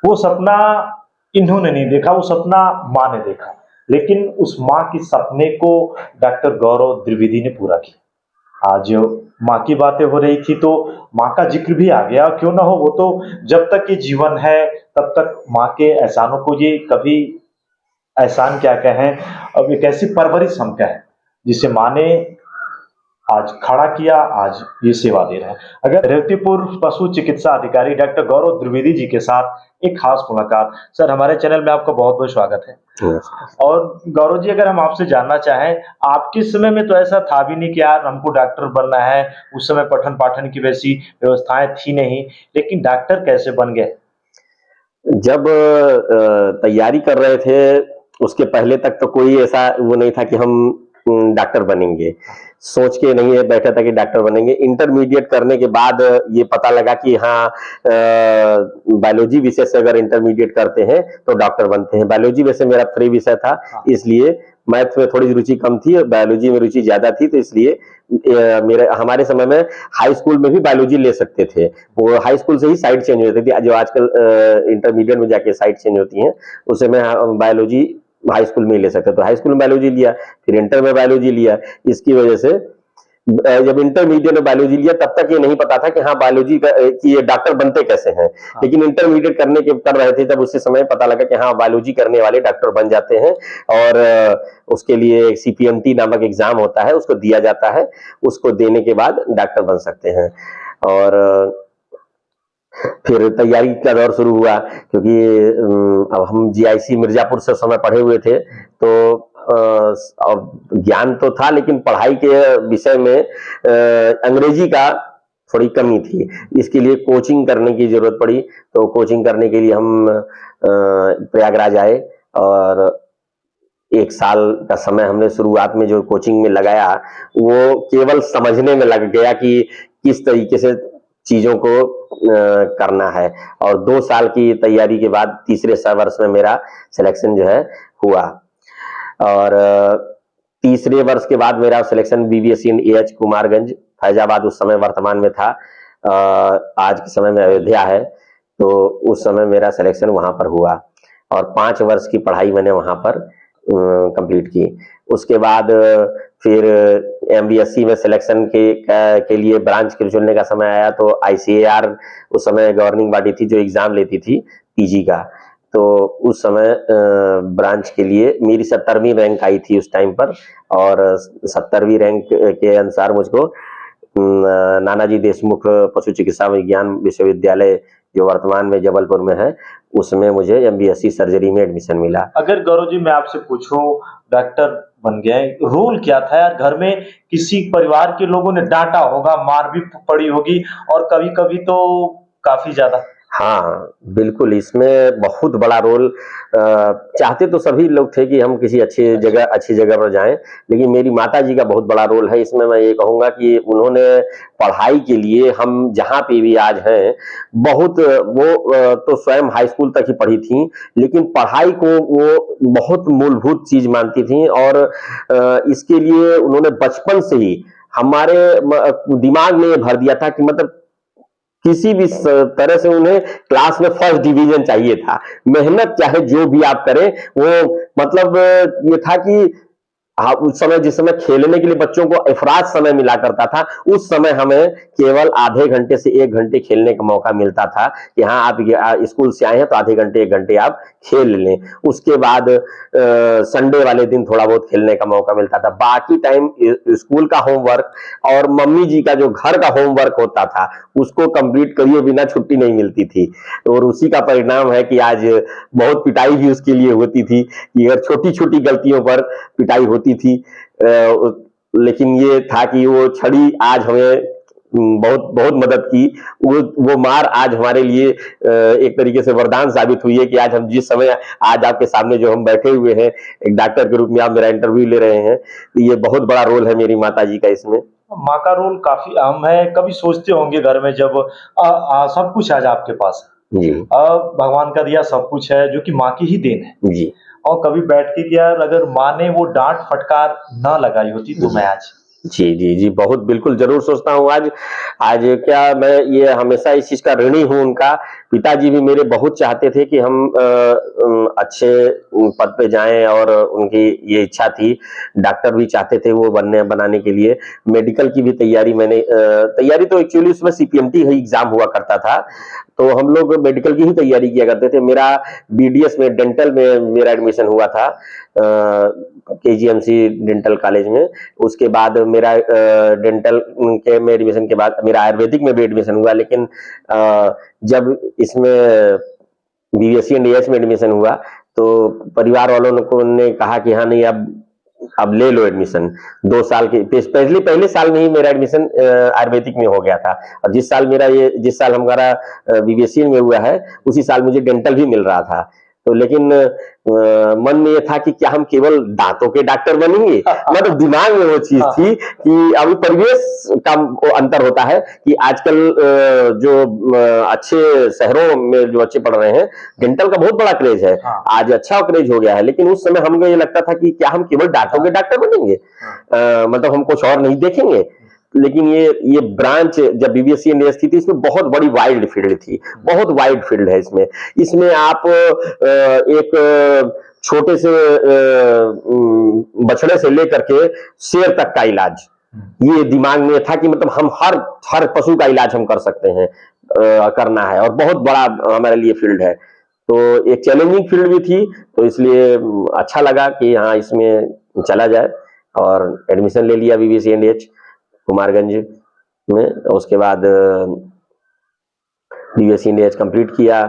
वो सपना इन्होंने नहीं देखा, वो सपना माँ ने देखा। लेकिन उस माँ के सपने को डॉक्टर गौरव द्विवेदी ने पूरा किया। आज माँ की बातें हो रही थी तो माँ का जिक्र भी आ गया, क्यों ना हो, वो तो जब तक ये जीवन है तब तक माँ के एहसानों को ये कभी एहसान क्या कहें, अब एक ऐसी परवरिश हम कहें जिसे माँ ने आज खड़ा किया, आज ये सेवा दे रहे हैं। अगर रेवतीपुर पशु चिकित्सा अधिकारी डॉक्टर गौरव द्विवेदी जी के साथ एक खास मुलाकात। सर, हमारे चैनल में आपका बहुत बहुत स्वागत है। और गौरव जी, अगर हम आपसे जानना चाहें, आपके समय में तो ऐसा था भी नहीं कि यार हमको डॉक्टर बनना है, उस समय पठन पाठन की वैसी व्यवस्थाएं थी नहीं, लेकिन डॉक्टर कैसे बन गए? जब तैयारी कर रहे थे उसके पहले तक तो कोई ऐसा वो नहीं था कि हम डॉक्टर बनेंगे। सोच के नहीं बैठा था कि डॉक्टर बनेंगे। इंटरमीडिएट करने के बाद ये पता लगा कि हाँ, बायोलॉजी विषय से अगर इंटरमीडिएट करते हैं तो डॉक्टर बनते हैं। बायोलॉजी वैसे मेरा फ्री विषय था, इसलिए मैथ में थोड़ी रुचि कम थी और बायोलॉजी में रुचि ज्यादा थी, तो इसलिए मेरे हमारे समय में हाई स्कूल में भी बायोलॉजी ले सकते थे। वो हाई स्कूल से ही साइड चेंज हो जाती थी, जो आजकल इंटरमीडिएट में जाके साइड चेंज होती हैं, उसे मैं बायोलॉजी हाई स्कूल में ही ले सकते। तो हाई स्कूल में बायोलॉजी लिया, फिर इंटर में बायोलॉजी लिया। इसकी वजह से जब इंटरमीडिएट में बायोलॉजी लिया तब तक ये नहीं पता था कि हाँ बायोलॉजी का कि ये डॉक्टर बनते कैसे हैं। लेकिन इंटरमीडिएट कर रहे थे तब उसी समय पता लगा कि हाँ बायोलॉजी करने वाले डॉक्टर बन जाते हैं। और उसके लिए CPMT नामक एग्जाम होता है, उसको दिया जाता है। उसको देने के बाद डॉक्टर बन सकते हैं। और फिर तैयारी का दौर शुरू हुआ, क्योंकि अब हम GIC मिर्जापुर से समय पढ़े हुए थे, तो और ज्ञान तो था लेकिन पढ़ाई के विषय में अंग्रेजी का थोड़ी कमी थी। इसके लिए कोचिंग करने की जरूरत पड़ी। तो कोचिंग करने के लिए हम प्रयागराज आए और 1 साल का समय हमने शुरुआत में जो कोचिंग में लगाया वो केवल समझने में लग गया कि किस तरीके से चीजों को करना है। और 2 साल की तैयारी के बाद तीसरे वर्ष में मेरा सिलेक्शन जो है हुआ। और तीसरे वर्ष के बाद मेरा सिलेक्शन BVS इन AH कुमारगंज फैजाबाद उस समय वर्तमान में था, आज के समय में अयोध्या है। तो उस समय मेरा सिलेक्शन वहां पर हुआ और 5 वर्ष की पढ़ाई मैंने वहां पर कंप्लीट की। उसके बाद फिर MBSC में सिलेक्शन के लिए ब्रांच के चुनने का समय आया, तो ICAR उस समय गवर्निंग बॉडी थी जो एग्जाम लेती थी PG का। तो उस समय ब्रांच के लिए मेरी 70वीं रैंक आई थी उस टाइम पर, और 70वीं रैंक के अनुसार मुझको नानाजी देशमुख पशु चिकित्सा विज्ञान विश्वविद्यालय जो वर्तमान में जबलपुर में है, उसमें मुझे MBSC सर्जरी में एडमिशन मिला। अगर गौरव जी मैं आपसे पूछूं, डॉक्टर बन गए, रोल क्या था यार? घर में किसी परिवार के लोगों ने डांटा होगा, मार भी पड़ी होगी, और कभी कभी तो काफी ज्यादा। हाँ बिल्कुल, इसमें बहुत बड़ा रोल, चाहते तो सभी लोग थे कि हम किसी अच्छी जगह पर जाएं, लेकिन मेरी माताजी का बहुत बड़ा रोल है इसमें। मैं ये कहूंगा कि उन्होंने पढ़ाई के लिए, हम जहां पे भी आज हैं, बहुत वो तो स्वयं हाई स्कूल तक ही पढ़ी थी, लेकिन पढ़ाई को वो बहुत मूलभूत चीज मानती थी। और इसके लिए उन्होंने बचपन से ही हमारे दिमाग में ये भर दिया था कि मतलब किसी भी तरह से उन्हें क्लास में फर्स्ट डिवीजन चाहिए था। मेहनत चाहे जो भी आप करें, वो मतलब ये था कि उस समय जिस समय खेलने के लिए बच्चों को अफराज समय मिला करता था, उस समय हमें केवल आधे घंटे से 1 घंटे खेलने का मौका मिलता था कि हाँ आप स्कूल से आए हैं तो आधे घंटे 1 घंटे आप खेल लें। उसके बाद संडे वाले दिन थोड़ा बहुत खेलने का मौका मिलता था। बाकी टाइम स्कूल का होमवर्क और मम्मी जी का जो घर का होमवर्क होता था उसको कंप्लीट करिए बिना छुट्टी नहीं मिलती थी। और उसी का परिणाम है कि आज बहुत पिटाई भी उसके लिए होती थी कि अगर छोटी छोटी गलतियों पर पिटाई होती थी। लेकिन ये था कि वो छड़ी आज हमें बहुत बहुत मदद की। वो मार आज हमारे लिए एक तरीके से वरदान साबित हुई है कि आज हम जिस समय आज आपके सामने जो हम बैठे हुए हैं, एक डॉक्टर के रूप में आप मेरा इंटरव्यू ले रहे हैं, तो ये बहुत बड़ा रोल है मेरी माताजी का इसमें। माँ का रोल काफी अहम है। कभी सोचते होंगे घर में जब सब कुछ आज आपके पास है जी, भगवान का दिया सब कुछ है जो कि माँ की ही देन है जी, और कभी बैठ के कि यार अगर माँ ने वो डांट फटकार ना लगाई होती तो मैं आज जी, जी, जी, बहुत बिल्कुल ज़रूर सोचता हूँ आज। आज क्या मैं ये हमेशा इस चीज़ का ऋणी हूँ उनका। पिताजी भी मेरे बहुत चाहते थे कि हम अच्छे पद पे जाएँ और उनकी ये इच्छा थी। डॉक्टर भी चाहते थे वो बनाने के लिए। मेडिकल की भी तैयारी तैयारी तो एक्चुअली उसमें सीपीएमटी ही एग्ज़ाम हुआ करता था। तो हम लोग मेडिकल की ही तैयारी किया करते थे। मेरा बीडीएस में डेंटल में मेरा एडमिशन हुआ था केजीएमसी डेंटल कॉलेज में। उसके बाद मेरा डेंटल के में एडमिशन के बाद मेरा आयुर्वेदिक में भी एडमिशन हुआ, लेकिन जब इसमें बीएससी एंड एएच में एडमिशन हुआ तो परिवार वालों ने कहा कि हाँ नहीं, अब ले लो एडमिशन। 2 साल के पहले साल में ही मेरा एडमिशन आयुर्वेदिक में हो गया था। और जिस साल हमारा बीबीएससी में हुआ है उसी साल मुझे डेंटल भी मिल रहा था। तो लेकिन मन में ये था कि क्या हम केवल दांतों के डॉक्टर बनेंगे। मतलब दिमाग में वो चीज थी कि अभी परिवेश का वो अंतर होता है कि आजकल जो अच्छे शहरों में जो बच्चे पढ़ रहे हैं डेंटल का बहुत बड़ा क्रेज है। आज अच्छा क्रेज हो गया है, लेकिन उस समय हमको ये लगता था कि क्या हम केवल दांतों के डॉक्टर बनेंगे, मतलब हम कुछ और नहीं देखेंगे। लेकिन ये ब्रांच जब बीबीएससी एंड थी इसमें बहुत बड़ी वाइड फील्ड थी, बहुत वाइड फील्ड है इसमें। इसमें आप एक छोटे से बछड़े से लेकर के शेर तक का इलाज, ये दिमाग में था कि मतलब हम हर पशु का इलाज हम कर सकते हैं, करना है, और बहुत बड़ा हमारे लिए फील्ड है। तो एक चैलेंजिंग फील्ड भी थी, तो इसलिए अच्छा लगा कि हाँ इसमें चला जाए, और एडमिशन ले लिया बीबीएससी एंड कुमारगंज में। उसके बाद बीबीएससी एंड कंप्लीट किया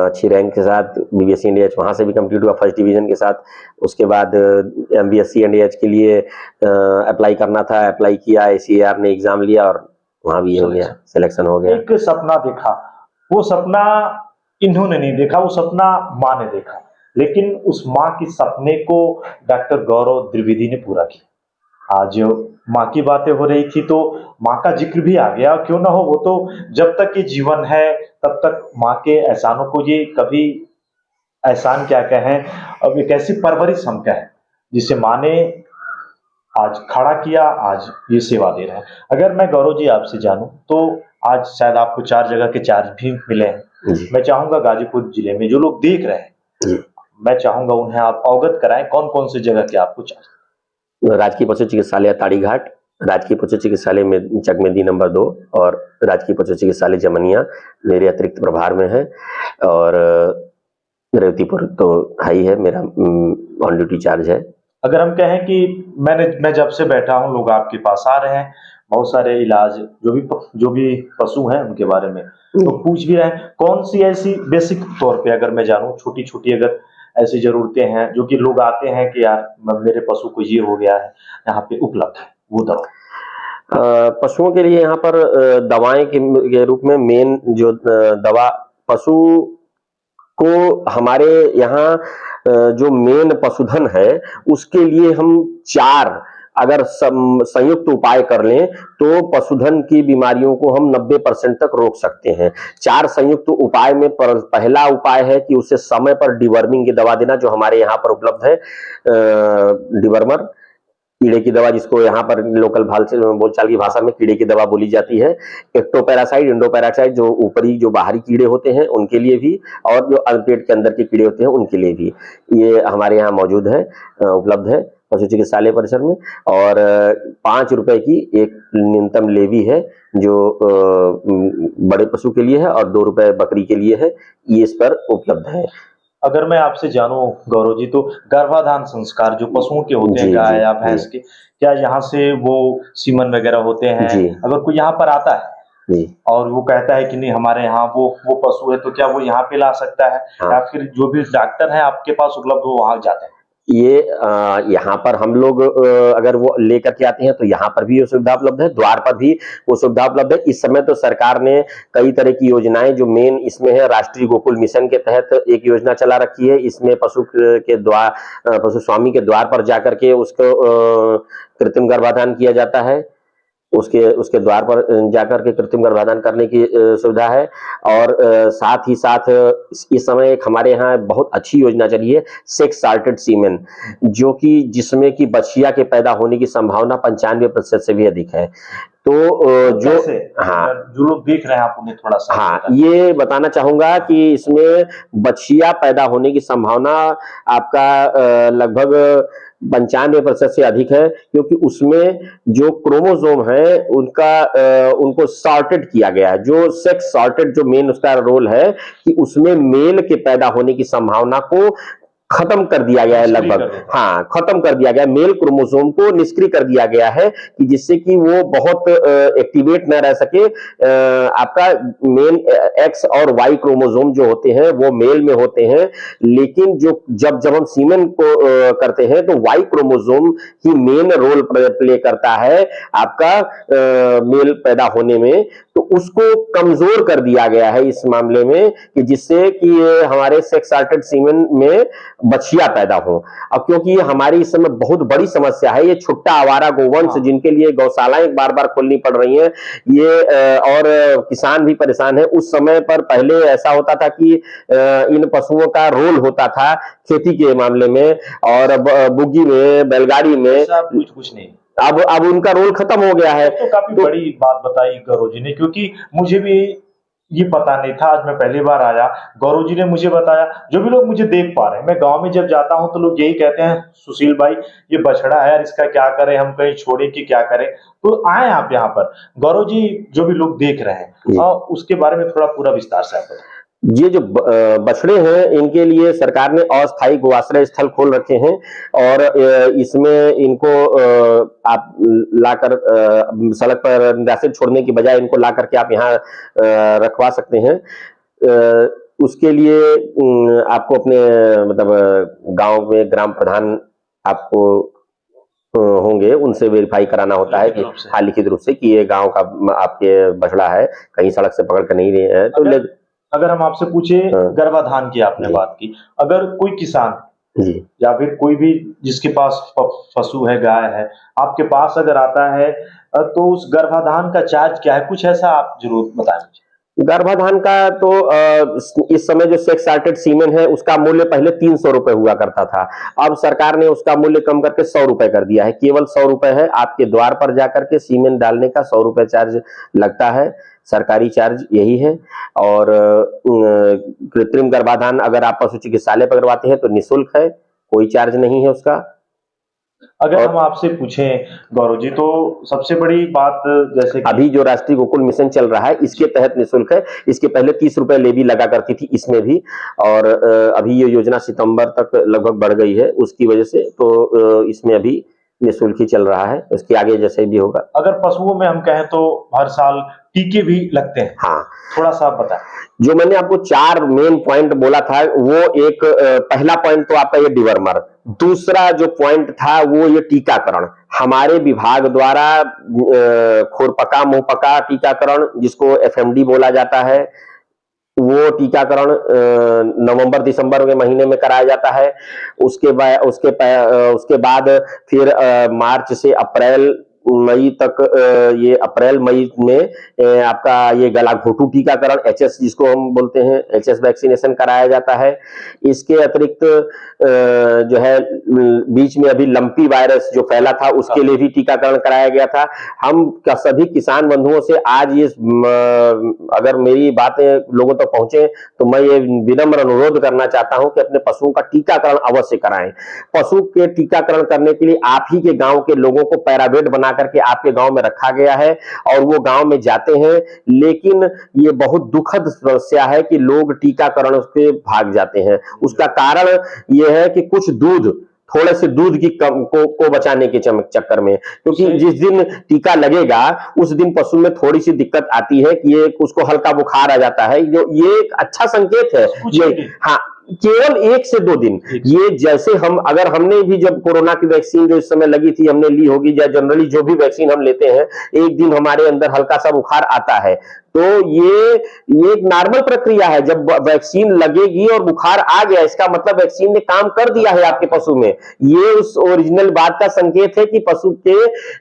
अच्छी रैंक के साथ। बीबीएससी एंड वहाँ से भी कंप्लीट हुआ फर्स्ट डिवीजन के साथ। उसके बाद एमबीएससी एंड के लिए अप्लाई करना था, अप्लाई किया, एसीआर ने एग्जाम लिया और वहाँ भी हो गया, सिलेक्शन हो गया। एक सपना देखा, वो सपना इन्होंने नहीं देखा, वो सपना माँ ने देखा, लेकिन उस माँ के सपने को डॉक्टर गौरव द्विवेदी ने पूरा किया। आज माँ की बातें हो रही थी तो माँ का जिक्र भी आ गया, क्यों ना हो, वो तो जब तक ये जीवन है तब तक माँ के एहसानों को ये कभी एहसान क्या कहें, अब एक ऐसी परवरिश हम कहें जिसे माँ ने आज खड़ा किया, आज ये सेवा दे रहे हैं। अगर मैं गौरव जी आपसे जानूं तो आज शायद आपको 4 जगह के चार्ज भी मिले हैं। मैं चाहूंगा गाजीपुर जिले में जो लोग देख रहे हैं, मैं चाहूंगा उन्हें आप अवगत कराएं कौन कौन सी जगह के आपको चार्ज। राजकीय पशु चिकित्सालय ताड़ीघाट, राजकीय पशु चिकित्सालय में चकमेदी नंबर 2 और राजकीय पशु चिकित्सालय जमनिया मेरे अतिरिक्त प्रभार में है, और रेवतीपुर तो हाई है, मेरा ऑन ड्यूटी चार्ज है। अगर हम कहें कि मैं जब से बैठा हूं लोग आपके पास आ रहे हैं, बहुत सारे इलाज जो भी पशु हैं उनके बारे में तो पूछ भी रहे हैं, कौन सी ऐसी बेसिक तौर पे अगर मैं जानूं छोटी छोटी अगर ऐसी जरूरतें हैं जो कि लोग आते हैं कि यार मेरे पशु को ये हो गया है, यहाँ पे उपलब्ध है वो दवा। पशुओं के लिए यहाँ पर दवाएं के रूप में मेन जो दवा पशु को हमारे यहाँ जो मेन पशुधन है उसके लिए हम 4 अगर संयुक्त उपाय कर लें तो पशुधन की बीमारियों को हम 90% तक रोक सकते हैं। 4 संयुक्त उपाय में पहला उपाय है कि उसे समय पर डिवर्मिंग की दवा देना, जो हमारे यहाँ पर उपलब्ध है। डिवर्मर कीड़े की दवा, जिसको यहाँ पर लोकल बोलचाल की भाषा में कीड़े की दवा बोली जाती है। एक्टोपैरासाइट, इंडोपैरासाइट जो ऊपरी जो बाहरी कीड़े होते हैं उनके लिए भी, और जो पेट के अंदर के कीड़े होते हैं उनके लिए भी ये हमारे यहाँ मौजूद है, उपलब्ध है पशु चिकित्सालय परिसर में। और 5 रुपए की एक न्यूनतम लेवी है जो बड़े पशु के लिए है, और 2 रुपए बकरी के लिए है, ये इस पर उपलब्ध है। अगर मैं आपसे जानूं गौरव जी तो गर्भाधान संस्कार जो पशुओं के होते हैं, गाय या भैंस के, क्या यहाँ से वो सीमन वगैरह होते हैं? अगर कोई यहाँ पर आता है और वो कहता है कि नहीं हमारे यहाँ वो पशु है, तो क्या वो यहाँ पे ला सकता है? या फिर जो भी डॉक्टर है आपके पास उपलब्ध हो वहां जाते हैं? ये यहाँ पर हम लोग अगर वो लेकर के आते हैं तो यहाँ पर भी ये सुविधा उपलब्ध है, द्वार पर भी वो सुविधा उपलब्ध है। इस समय तो सरकार ने कई तरह की योजनाएं, जो मेन इसमें है राष्ट्रीय गोकुल मिशन के तहत एक योजना चला रखी है। इसमें पशु स्वामी के द्वार पर जाकर के उसको कृत्रिम गर्भाधान किया जाता है। उसके उसके द्वार पर जाकर के कृत्रिम गर्भाधान करने की सुविधा है। और साथ ही साथ इस समय एक हमारे यहाँ बहुत अच्छी योजना चली है, सेक्स सार्टेड सीमेन, जो कि जिसमें कि बछिया के पैदा होने की संभावना 95% से भी अधिक है। तो जो कैसे? हाँ, जो लोग देख रहे हैं आप उन्हें थोड़ा सा हाँ, बताएं। ये बताना चाहूंगा कि इसमें बछिया पैदा होने की संभावना आपका लगभग 95% से अधिक है, क्योंकि उसमें जो क्रोमोसोम है उनको सॉर्टेड किया गया है। जो सेक्स सॉर्टेड जो मेन उसका रोल है कि उसमें मेल के पैदा होने की संभावना को खत्म कर दिया गया है निष्क्रिय कर लगभग। देता हाँ, खत्म कर दिया गया, मेल क्रोमोसोम को निष्क्रिय कर दिया गया है कि जिससे कि वो बहुत एक्टिवेट न रह सके। आपका मेन एक्स और वाई क्रोमोसोम जो होते हैं वो मेल में होते हैं, लेकिन जो जब जब हम सीमेन को करते हैं तो वाई क्रोमोसोम ही मेन रोल प्ले करता है आपका मेल पैदा होने में। तो उसको कमजोर कर दिया गया है इस मामले में कि जिससे कि हमारे सेक्स सार्टेड सीमेन में बछिया पैदा हो। अब क्योंकि ये हमारी इस समय बहुत बड़ी समस्या है, ये छुट्टा आवारा गोवंश हाँ। जिनके लिए गौशालाएं बार बार खोलनी पड़ रही हैं, ये और किसान भी परेशान है। उस समय पर पहले ऐसा होता था कि इन पशुओं का रोल होता था खेती के मामले में और बुग्गी में, बैलगाड़ी में। ऐसा कुछ नहीं। अब उनका रोल खत्म हो गया है। तो काफी बड़ी बात बताई गौरव जी ने, क्योंकि मुझे भी ये पता नहीं था। आज मैं पहली बार आया, गौरव जी ने मुझे बताया। जो भी लोग मुझे देख पा रहे हैं, मैं गांव में जब जाता हूं तो लोग यही कहते हैं, सुशील भाई ये बछड़ा है यार, इसका क्या करें, हम कहीं छोड़े कि क्या करें। तो आए आप यहाँ पर, गौरव जी जो भी लोग देख रहे हैं उसके बारे में थोड़ा पूरा विस्तार से आप बताएं। ये जो बछड़े हैं इनके लिए सरकार ने अस्थायी गोआश्रय स्थल खोल रखे हैं और इसमें इनको आप लाकर सड़क पर निराश्रित छोड़ने की बजाय इनको ला करके आप यहाँ रखवा सकते हैं। उसके लिए आपको अपने मतलब गांव में ग्राम प्रधान आपको होंगे, उनसे वेरीफाई कराना होता है कि हाँ, लिखित रूप से कि ये गांव का आपके बछड़ा है, कहीं सड़क से पकड़ कर नहीं रहे हैं। तो अगर हम आपसे पूछे, गर्भाधान की आपने बात की, अगर कोई किसान जी या फिर कोई भी जिसके पास पशु है, गाय है, आपके पास अगर आता है तो उस गर्भाधान का चार्ज क्या है, कुछ ऐसा आप जरूर बताएं। गर्भाधान का तो इस समय जो सेक्स सार्टेड सीमेन है उसका मूल्य पहले 300 रुपए हुआ करता था। अब सरकार ने उसका मूल्य कम करके 100 रुपए कर दिया है। केवल 100 रुपए है, आपके द्वार पर जाकर के सीमेन डालने का 100 रुपए चार्ज लगता है, सरकारी चार्ज यही है। और कृत्रिम गर्भाधान अगर आप पशु चिकित्सालय पर करवाते हैं तो निःशुल्क है, कोई चार्ज नहीं है उसका। अगर हम आपसे पूछें गौरव जी, तो सबसे बड़ी बात जैसे अभी जो राष्ट्रीय गोकुल मिशन चल रहा है इसके तहत निःशुल्क है। इसके पहले 30 रुपए लेवी लगा करती थी इसमें भी, और अभी ये योजना सितंबर तक लगभग बढ़ गई है उसकी वजह से, तो इसमें अभी निःशुल्क ही चल रहा है, उसके आगे जैसे भी होगा। अगर पशुओं में हम कहें तो हर साल टीके भी लगते हैं, हाँ, थोड़ा सा आप बताएं। जो मैंने आपको 4 मेन पॉइंट बोला था, वो एक पहला पॉइंट तो आपका ये डिवर्मर, दूसरा जो पॉइंट था वो ये टीकाकरण। हमारे विभाग द्वारा खुरपका मुंहपका टीकाकरण, जिसको एफएमडी बोला जाता है, वो टीकाकरण नवंबर दिसंबर के महीने में कराया जाता है। उसके बाद फिर मार्च से अप्रैल मई तक, ये अप्रैल मई में आपका ये गला घोटू टीकाकरण, एचएस जिसको हम बोलते हैं, एचएस वैक्सीनेशन कराया जाता है। इसके अतिरिक्त जो है बीच में अभी लंपी वायरस जो फैला था उसके लिए भी टीकाकरण कराया गया था। हम सभी किसान बंधुओं से आज ये अगर मेरी बातें लोगों तक पहुंचे तो मैं ये विनम्र अनुरोध करना चाहता हूं कि अपने पशुओं का टीकाकरण अवश्य कराएं। पशु के टीकाकरण करने के लिए आप ही के गांव के लोगों को पैरावेट बना करके आपके गांव में रखा गया है और वो गांव में जाते हैं, लेकिन ये बहुत दुखद समस्या है कि लोग टीकाकरण से भाग जाते हैं। उसका कारण ये है कि कुछ दूध, थोड़े से दूध की को बचाने के चक्कर में, क्योंकि जिस दिन टीका लगेगा उस दिन पशु में थोड़ी सी दिक्कत आती है कि ये उसको हल्का बुखार आ जाता है, जो ये एक अच्छा संकेत है। ये हाँ, केवल 1 से 2 दिन, ये जैसे हम अगर हमने भी जब कोरोना की वैक्सीन जो इस समय लगी थी हमने ली होगी, या जनरली जो भी वैक्सीन हम लेते हैं, एक दिन हमारे अंदर हल्का सा बुखार आता है, तो ये एक नॉर्मल प्रक्रिया है। जब वैक्सीन लगेगी और बुखार आ गया, इसका मतलब वैक्सीन ने काम कर दिया है आपके पशु में। ये उस ओरिजिनल बात का संकेत है कि पशु के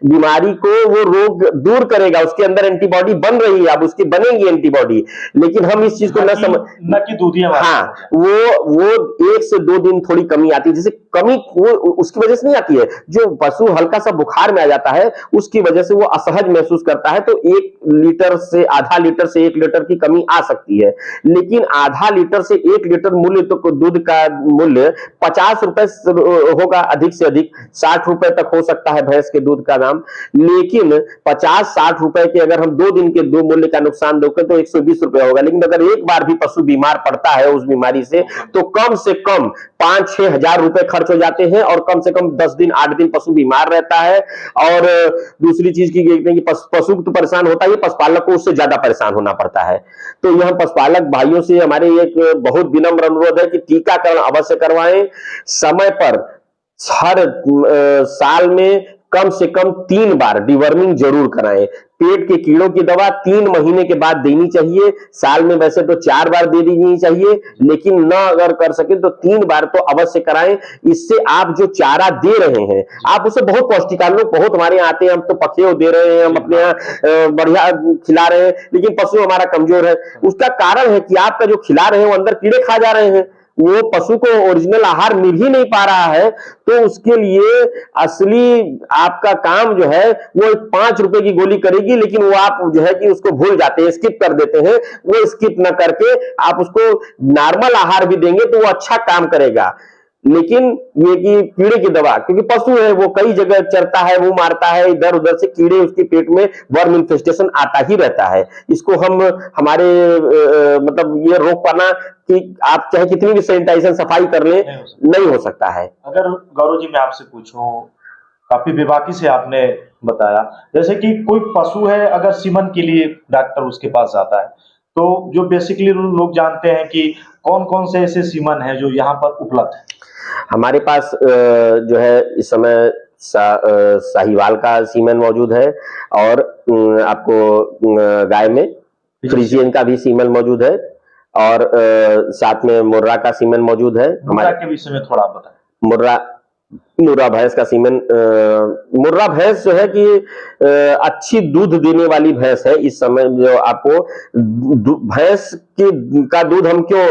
बीमारी को वो रोग दूर करेगा, उसके अंदर एंटीबॉडी बन रही है, अब उसकी बनेगी एंटीबॉडी। लेकिन हम इस चीज को न कि दूधिया, हाँ, वो 1 से 2 दिन थोड़ी कमी आती है। जैसे कमी वो उसकी वजह से नहीं आती है, जो पशु हल्का सा बुखार में आ जाता है उसकी वजह से वो असहज महसूस करता है, तो 1 लीटर से आधा लीटर से 1 लीटर की कमी आ सकती है। लेकिन आधा लीटर से 1 लीटर मूल्य तो दूध का मूल्य 50 रुपए होगा, अधिक से अधिक 60 रुपए तक हो सकता है भैंस के दूध का दाम। लेकिन 50-60 रुपए के अगर हम 2 दिन के 2 मूल्य का नुकसान देखें तो 120 रुपए होगा। लेकिन अगर एक बार भी पशु बीमार पड़ता है उस बीमारी से, तो कम से कम 5-6 हजार रुपए खर्च हो जाते हैं, और कम से कम 10 दिन 8 दिन पशु बीमार रहता है। और दूसरी चीज की देखते हैं कि पशु तो परेशान होता है, पशुपालक को उससे ज्यादा परेशान होना पड़ता है। तो यह पशुपालक भाइयों से हमारे एक बहुत विनम्र अनुरोध है कि टीकाकरण अवश्य करवाएं समय पर। हर साल में कम से कम 3 बार डिवर्मिंग जरूर कराएं। पेट के कीड़ों की दवा 3 महीने के बाद देनी चाहिए। साल में वैसे तो 4 बार दे देनी चाहिए, लेकिन न अगर कर सके तो 3 बार तो अवश्य कराएं। इससे आप जो चारा दे रहे हैं, आप उसे बहुत पौष्टिकाहार, लोग बहुत हमारे यहाँ आते हैं, हम तो पखेव दे रहे हैं, हम अपने यहाँ बढ़िया खिला रहे हैं, लेकिन पशु हमारा कमजोर है। उसका कारण है कि आपका जो खिला रहे हैं वो अंदर कीड़े खा जा रहे हैं, वो पशु को ओरिजिनल आहार मिल ही नहीं पा रहा है। तो उसके लिए असली आपका काम जो है वो 5 रुपए की गोली करेगी, लेकिन वो आप जो है कि उसको भूल जाते हैं, स्किप कर देते हैं। वो स्किप न करके आप उसको नॉर्मल आहार भी देंगे तो वो अच्छा काम करेगा। लेकिन ये कि कीड़े की दवा, क्योंकि पशु है वो कई जगह चरता है, वो मारता है, इधर उधर से कीड़े उसके पेट में वर्म इन्फेस्टेशन आता ही रहता है। इसको हम हमारे मतलब ये रोक पाना कि आप चाहे कितनी भी सैनिटाइजेशन सफाई कर ले, नहीं हो सकता है। अगर गौरव जी मैं आपसे पूछूं, काफी बेबाकी से आपने बताया, जैसे कि कोई पशु है अगर सीमन के लिए डॉक्टर उसके पास जाता है, तो जो बेसिकली लोग जानते हैं कि कौन कौन से ऐसे सीमन है जो यहाँ पर उपलब्ध है। हमारे पास जो है इस समय साहिवाल का सीमेन मौजूद है, और आपको गाय में फ्रीजियन का भी सीमेन मौजूद है, और साथ में मुर्रा का सीमेन मौजूद है। मुर्रा के विषय में थोड़ा बताएं। मुर्रा भैंस का सीमेन, मुर्रा भैंस जो है कि अच्छी दूध देने वाली भैंस है इस समय। जो आपको भैंस का दूध हम क्यों,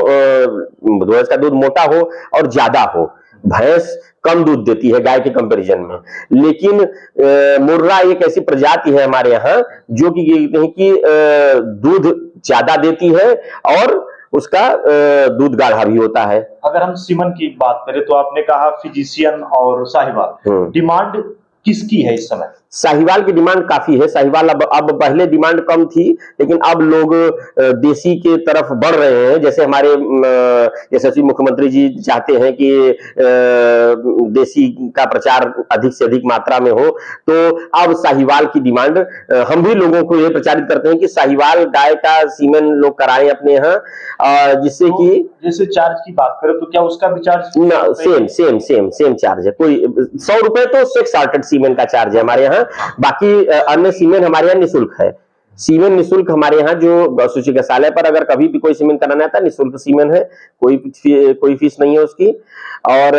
भैंस का दूध मोटा हो और ज्यादा हो, भैंस कम दूध देती है गाय के कंपैरिजन में। लेकिन मुर्रा एक ऐसी प्रजाति है हमारे यहाँ जो कि कहते हैं कि दूध ज्यादा देती है और उसका दूध गाढ़ा भी होता है। अगर हम सीमन की बात करें तो आपने कहा फिजिशियन और साहिवाल, डिमांड किसकी है इस समय? साहिवाल की डिमांड काफी है। साहिवाल अब पहले डिमांड कम थी, लेकिन अब लोग देसी के तरफ बढ़ रहे हैं। जैसे हमारे यशस्वी मुख्यमंत्री जी चाहते हैं कि देसी का प्रचार अधिक से अधिक मात्रा में हो, तो अब साहिवाल की डिमांड, हम भी लोगों को ये प्रचारित करते हैं कि साहिवाल गाय का सीमेन लोग कराएं अपने यहाँ, जिससे तो कि जैसे चार्ज की बात करें तो क्या उसका भी चार्ज? सेम चार्ज है। कोई 100 रुपए तो सेक्स सार्टेड सीमेन का चार्ज है हमारे यहाँ। बाकी अन्य सीमेन हमारे यहाँ निःशुल्क है। सीमेन निःशुल्क हमारे यहाँ, जो सूचिकाशालय पर अगर कभी भी कोई सीमेन कराना आता है, निःशुल्क सीमेन है, कोई फीस नहीं है उसकी। और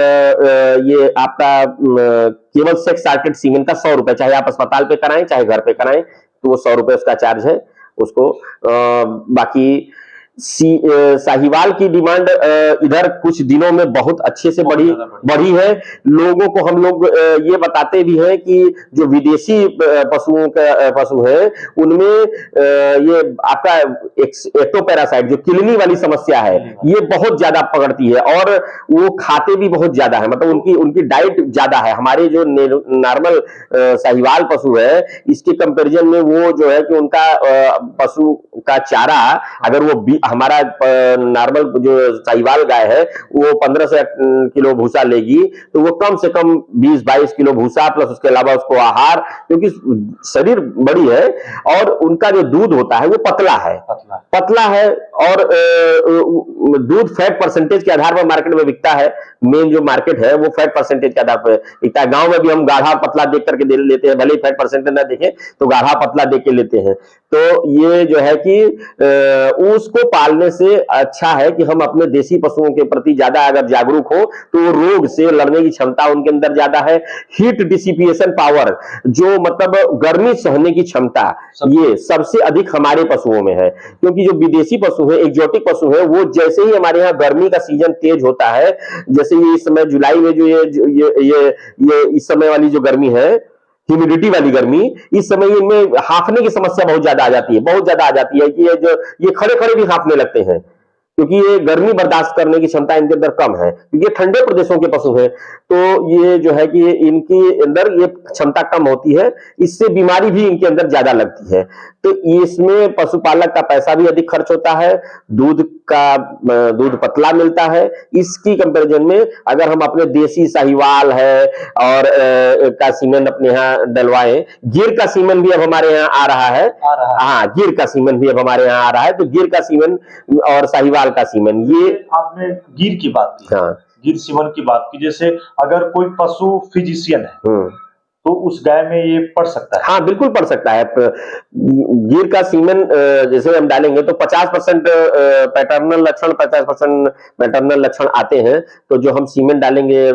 ये आपका केवल सेक्स सार्टेड सीमेन का 100 रुपए, चाहे आप अस्पताल पे कराएं चाहे घर पे कराएं, तो वो 100 रुपए उसका चार्ज है उसको। बाकी साहिवाल की डिमांड इधर कुछ दिनों में बहुत अच्छे से बढ़ी है। लोगों को हम लोग ये बताते भी हैं कि जो विदेशी पशु है उनमें ये आपका एक्टोपैरासाइट, जो किलनी वाली समस्या है, ये बहुत ज्यादा पकड़ती है, और वो खाते भी बहुत ज्यादा है, मतलब उनकी डाइट ज्यादा है। हमारे जो नॉर्मल साहिवाल पशु है, इसके कंपैरिजन में वो जो है कि उनका पशु का चारा, अगर वो हमारा नॉर्मल जो साहिवाल गाय है वो 15 से किलो भूसा लेगी, तो वो कम से कम 20-22 किलो भूसा प्लस उसके अलावा उसको आहार, क्योंकि शरीर बड़ी है और उनका जो दूध होता है वो पतला है और दूध फैट परसेंटेज के आधार पर मार्केट में बिकता है। मेन जो मार्केट है वो फैट परसेंटेज के आधार पर बिकता है। गांव में भी हम गाढ़ा पतला देख करके लेते हैं, भले ही फैट परसेंटेज ना देखें तो गाढ़ा पतला देख के लेते हैं। तो ये जो है कि उसको पालने से अच्छा है कि हम अपने देसी पशुओं के प्रति ज्यादा अगर जागरूक हो तो रोग से लड़ने की क्षमता उनके अंदर ज्यादा है। हीट डिसिपिएशन पावर, जो मतलब गर्मी सहने की क्षमता, ये सबसे अधिक हमारे पशुओं में है। क्योंकि जो विदेशी पशु है, एक्जोटिक पशु है, वो जैसे ही हमारे यहाँ गर्मी का सीजन तेज होता है, जैसे ये इस समय जुलाई में जो ये इस समय वाली जो गर्मी है, ह्यूमिडिटी वाली गर्मी, इस समय इनमें हांफने की समस्या बहुत ज्यादा आ जाती है कि ये खड़े खड़े भी हांफने लगते हैं, क्योंकि ये गर्मी बर्दाश्त करने की क्षमता इनके अंदर कम है, क्योंकि ये ठंडे प्रदेशों के पशु हैं। तो ये जो है कि इनके अंदर ये क्षमता कम होती है, इससे बीमारी भी इनके अंदर ज्यादा लगती है। तो इसमें पशुपालक का पैसा भी अधिक खर्च होता है, दूध पतला मिलता है। इसकी कंपैरिजन में अगर हम अपने देसी साहिवाल है और का सीमेन अपने यहाँ डलवाएं, गिर का सीमेन भी अब हमारे यहाँ आ रहा है। हाँ, गिर का सीमेन भी अब हमारे यहाँ आ रहा है। तो गिर का सीमेन और साहिवाल का सीमेन, ये आपने गिर की बात की, हाँ, गिर सीमन की बात की। जैसे अगर कोई पशु फिजिशियन है तो उस गाय में ये पड़ सकता है? हाँ, बिल्कुल पड़ सकता है। गिर का सीमेन जैसे हम डालेंगे तो 50% पैटर्नल लक्षण, 50% मैटरनल लक्षण आते हैं। तो जो हम सीमेन डालेंगे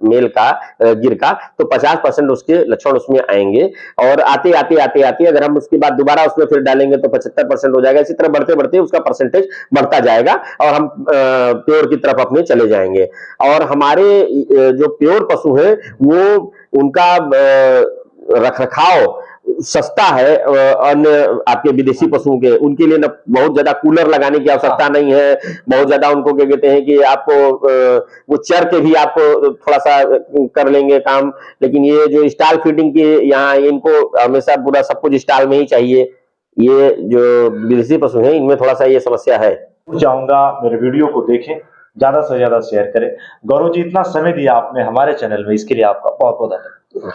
मेल का, गिर का, तो 50% उसके लक्षण उसमें आएंगे। और आते अगर हम उसके बाद दोबारा उसमें फिर डालेंगे तो 75% हो जाएगा। इसी तरह बढ़ते बढ़ते उसका परसेंटेज बढ़ता जाएगा और हम प्योर की तरफ अपने चले जाएंगे। और हमारे जो प्योर पशु है वो उनका रखरखाव सस्ता है। अन्य आपके विदेशी पशुओं के, उनके लिए ना बहुत ज्यादा कूलर लगाने की आवश्यकता नहीं है, बहुत ज्यादा उनको क्या कहते हैं कि आपको वो चर के भी आपको थोड़ा सा कर लेंगे काम। लेकिन ये जो स्टॉल फीडिंग की, यहाँ इनको हमेशा पूरा सब कुछ स्टॉल में ही चाहिए। ये जो विदेशी पशु हैं इनमें थोड़ा सा ये समस्या है। चाहूंगा मेरे वीडियो को देखें, ज्यादा से ज्यादा शेयर करें। गौरव जी, इतना समय दिया आपने हमारे चैनल में, इसके लिए आपका बहुत बहुत धन्यवाद।